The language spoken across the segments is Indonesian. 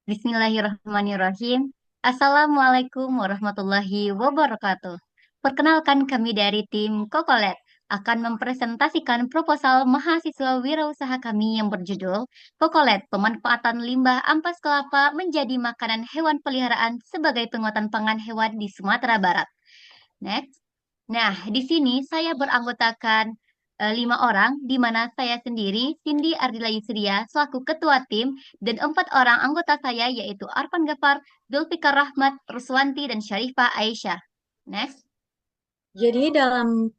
Bismillahirrahmanirrahim. Assalamualaikum warahmatullahi wabarakatuh. Perkenalkan kami dari tim Kokolet akan mempresentasikan proposal mahasiswa wirausaha kami yang berjudul Kokolet, pemanfaatan limbah ampas kelapa menjadi makanan hewan peliharaan sebagai penguatan pangan hewan di Sumatera Barat. Next. Nah, di sini saya beranggotakan 5 orang, di mana saya sendiri, Cindy Ardila Yusria, selaku ketua tim, dan 4 orang anggota saya, yaitu Arfan Gafar, Zulfikar Rahmat, Ruswanti, dan Syarifah Aisyah. Next. Jadi dalam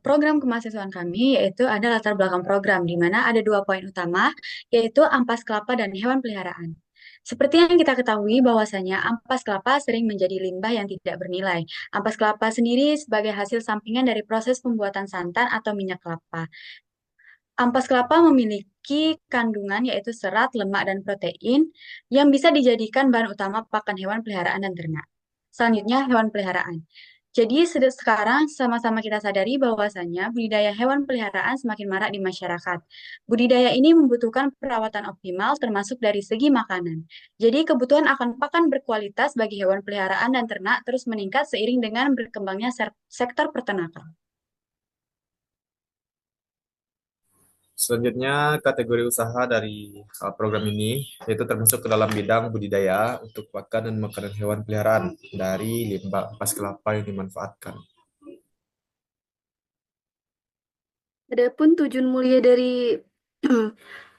program kemahasiswaan kami yaitu ada latar belakang program di mana ada dua poin utama yaitu ampas kelapa dan hewan peliharaan. Seperti yang kita ketahui bahwasanya ampas kelapa sering menjadi limbah yang tidak bernilai. Ampas kelapa sendiri sebagai hasil sampingan dari proses pembuatan santan atau minyak kelapa. Ampas kelapa memiliki kandungan yaitu serat, lemak, dan protein yang bisa dijadikan bahan utama pakan hewan peliharaan dan ternak. Selanjutnya, hewan peliharaan. Jadi sekarang sama-sama kita sadari bahwasanya budidaya hewan peliharaan semakin marak di masyarakat. Budidaya ini membutuhkan perawatan optimal termasuk dari segi makanan. Jadi kebutuhan akan pakan berkualitas bagi hewan peliharaan dan ternak terus meningkat seiring dengan berkembangnya sektor peternakan. Selanjutnya, kategori usaha dari program ini yaitu termasuk ke dalam bidang budidaya untuk pakan dan makanan hewan peliharaan dari limbah ampas kelapa yang dimanfaatkan. Adapun tujuan mulia dari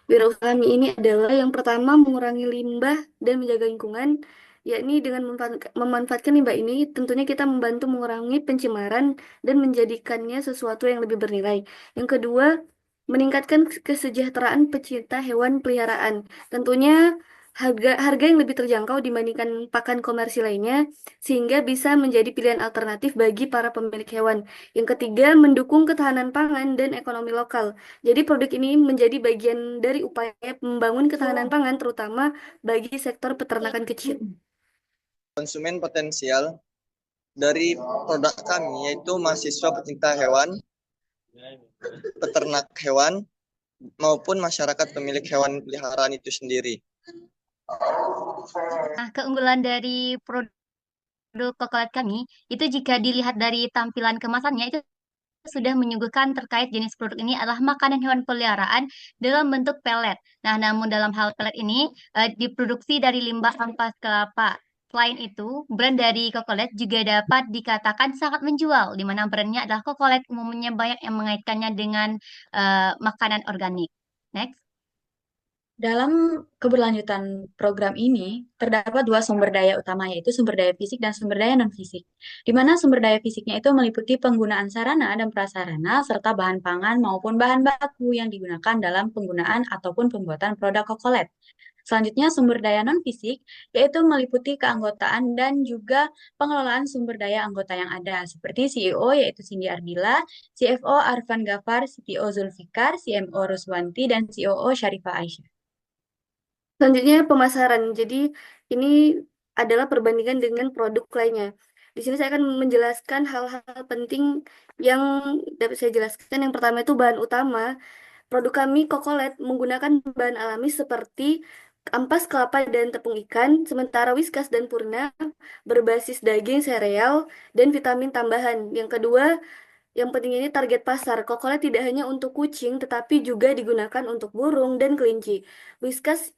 wirausaha kami ini adalah yang pertama mengurangi limbah dan menjaga lingkungan, yakni dengan memanfaatkan limbah ini tentunya kita membantu mengurangi pencemaran dan menjadikannya sesuatu yang lebih bernilai. Yang kedua, meningkatkan kesejahteraan pecinta hewan peliharaan. Tentunya harga harga yang lebih terjangkau dibandingkan pakan komersil lainnya, sehingga bisa menjadi pilihan alternatif bagi para pemilik hewan. Yang ketiga, mendukung ketahanan pangan dan ekonomi lokal. Jadi produk ini menjadi bagian dari upaya membangun ketahanan pangan terutama bagi sektor peternakan kecil. Konsumen potensial dari produk kami yaitu mahasiswa pecinta hewan, peternak hewan, maupun masyarakat pemilik hewan peliharaan itu sendiri. Nah, keunggulan dari produk Kokolet kami, itu jika dilihat dari tampilan kemasannya, itu sudah menyuguhkan terkait jenis produk ini adalah makanan hewan peliharaan dalam bentuk pelet. Nah, namun dalam hal pelet ini diproduksi dari limbah ampas kelapa. Selain itu, brand dari Kokolet juga dapat dikatakan sangat menjual, di mana brandnya adalah Kokolet umumnya banyak yang mengaitkannya dengan makanan organik. Next. Dalam keberlanjutan program ini, terdapat dua sumber daya utama, yaitu sumber daya fisik dan sumber daya non-fisik. Di mana sumber daya fisiknya itu meliputi penggunaan sarana dan prasarana, serta bahan pangan maupun bahan baku yang digunakan dalam penggunaan ataupun pembuatan produk kokolet. Selanjutnya, sumber daya non-fisik, yaitu meliputi keanggotaan dan juga pengelolaan sumber daya anggota yang ada, seperti CEO, yaitu Cindy Ardila, CFO Arfan Gafar, CTO Zulfikar, CMO Ruswanti, dan COO Syarifah Aisyah. Selanjutnya pemasaran. Jadi ini adalah perbandingan dengan produk lainnya. Di sini saya akan menjelaskan hal-hal penting yang dapat saya jelaskan. Yang pertama itu bahan utama. Produk kami Kokolet menggunakan bahan alami seperti ampas kelapa dan tepung ikan, sementara Whiskas dan Purina berbasis daging, sereal, dan vitamin tambahan. Yang kedua, yang penting ini target pasar. Kokolet tidak hanya untuk kucing, tetapi juga digunakan untuk burung dan kelinci. Whiskas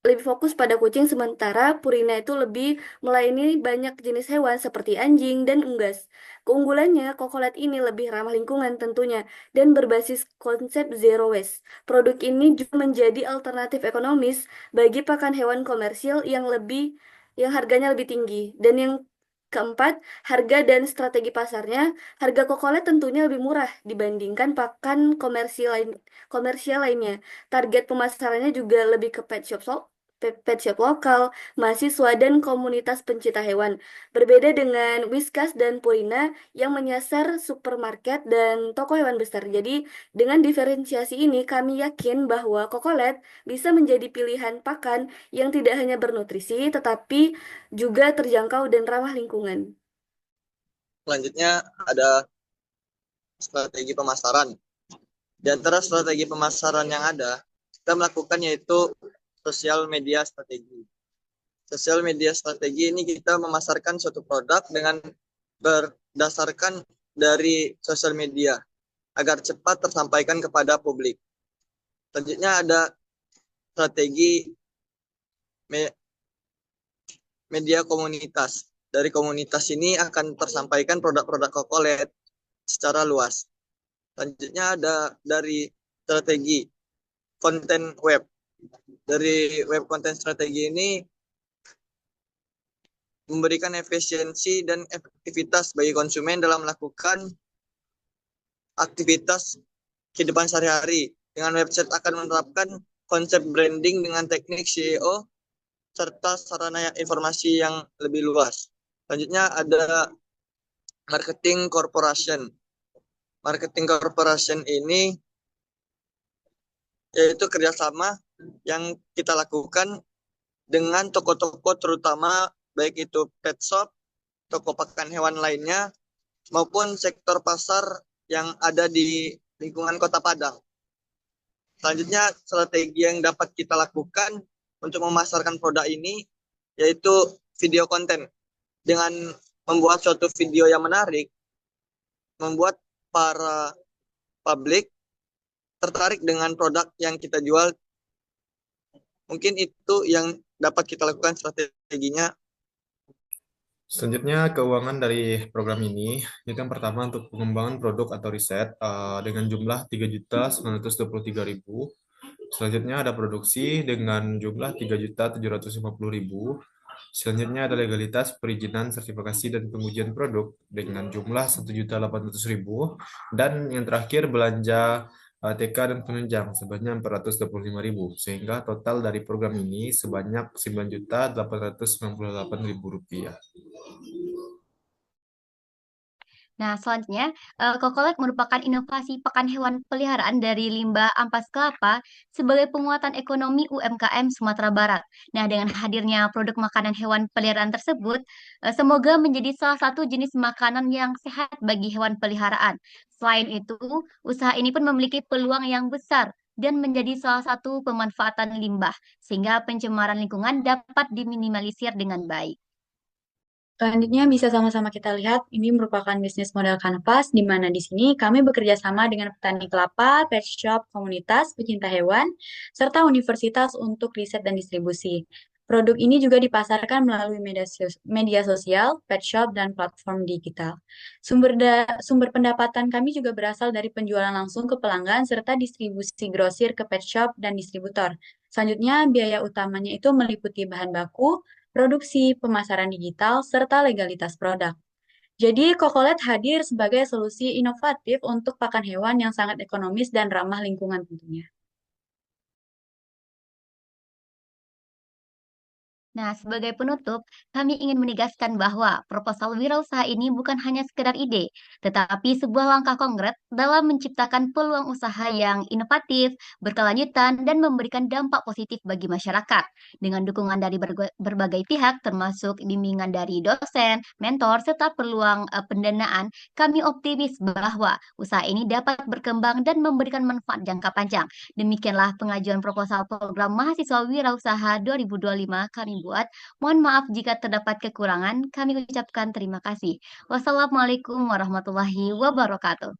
lebih fokus pada kucing, sementara Purina itu lebih melayani banyak jenis hewan seperti anjing dan unggas. Keunggulannya, Kokolet ini lebih ramah lingkungan tentunya dan berbasis konsep zero waste. Produk ini juga menjadi alternatif ekonomis bagi pakan hewan komersil yang harganya lebih tinggi. Dan yang keempat, harga dan strategi pasarnya. Harga Kokolet tentunya lebih murah dibandingkan pakan komersial lainnya. Target pemasarannya juga lebih ke pet shop lokal, mahasiswa, dan komunitas pencinta hewan. Berbeda dengan Whiskas dan Purina yang menyasar supermarket dan toko hewan besar. Jadi, dengan diferensiasi ini, kami yakin bahwa Kokolet bisa menjadi pilihan pakan yang tidak hanya bernutrisi, tetapi juga terjangkau dan ramah lingkungan. Selanjutnya ada strategi pemasaran. Di antara strategi pemasaran yang ada, kita melakukan yaitu sosial media strategi. Sosial media strategi ini kita memasarkan suatu produk dengan berdasarkan dari sosial media agar cepat tersampaikan kepada publik. Selanjutnya ada strategi media komunitas. Dari komunitas ini akan tersampaikan produk-produk Kokolet secara luas. Selanjutnya ada dari strategi konten web. Dari web konten strategi ini memberikan efisiensi dan efektivitas bagi konsumen dalam melakukan aktivitas kehidupan sehari-hari. Dengan website akan menerapkan konsep branding dengan teknik SEO serta sarana informasi yang lebih luas. Selanjutnya ada marketing corporation. Marketing corporation ini yaitu kerjasama yang kita lakukan dengan toko-toko terutama baik itu pet shop, toko pakan hewan lainnya, maupun sektor pasar yang ada di lingkungan Kota Padang. Selanjutnya, strategi yang dapat kita lakukan untuk memasarkan produk ini yaitu video konten. Dengan membuat suatu video yang menarik, membuat para publik tertarik dengan produk yang kita jual. Mungkin itu yang dapat kita lakukan strateginya. Selanjutnya, keuangan dari program ini, itu yang pertama untuk pengembangan produk atau riset dengan jumlah 3.923.000. Selanjutnya ada produksi dengan jumlah 3.750.000. Selanjutnya ada legalitas, perizinan, sertifikasi, dan pengujian produk dengan jumlah 1.800.000. Dan yang terakhir belanja TK dan penunjang sebanyak 425.000. Sehingga total dari program ini sebanyak 9.898.000 rupiah. Nah, selanjutnya, Kokolek merupakan inovasi pakan hewan peliharaan dari limbah ampas kelapa sebagai penguatan ekonomi UMKM Sumatera Barat. Nah, dengan hadirnya produk makanan hewan peliharaan tersebut, semoga menjadi salah satu jenis makanan yang sehat bagi hewan peliharaan. Selain itu, usaha ini pun memiliki peluang yang besar dan menjadi salah satu pemanfaatan limbah, sehingga pencemaran lingkungan dapat diminimalisir dengan baik. Selanjutnya bisa sama-sama kita lihat, ini merupakan bisnis model kanvas, di mana di sini kami bekerja sama dengan petani kelapa, pet shop, komunitas, pecinta hewan, serta universitas untuk riset dan distribusi. Produk ini juga dipasarkan melalui media sosial, pet shop, dan platform digital. Sumber pendapatan kami juga berasal dari penjualan langsung ke pelanggan, serta distribusi grosir ke pet shop dan distributor. Selanjutnya, biaya utamanya itu meliputi bahan baku, produksi, pemasaran digital, serta legalitas produk. Jadi, Kokolet hadir sebagai solusi inovatif untuk pakan hewan yang sangat ekonomis dan ramah lingkungan tentunya. Nah, sebagai penutup, kami ingin menegaskan bahwa proposal wirausaha ini bukan hanya sekedar ide, tetapi sebuah langkah konkret dalam menciptakan peluang usaha yang inovatif, berkelanjutan, dan memberikan dampak positif bagi masyarakat. Dengan dukungan dari berbagai pihak, termasuk bimbingan dari dosen, mentor, serta peluang pendanaan, kami optimis bahwa usaha ini dapat berkembang dan memberikan manfaat jangka panjang. Demikianlah pengajuan proposal program mahasiswa wirausaha 2025 kami buat. Mohon maaf jika terdapat kekurangan. Kami ucapkan terima kasih. Wassalamualaikum warahmatullahi wabarakatuh.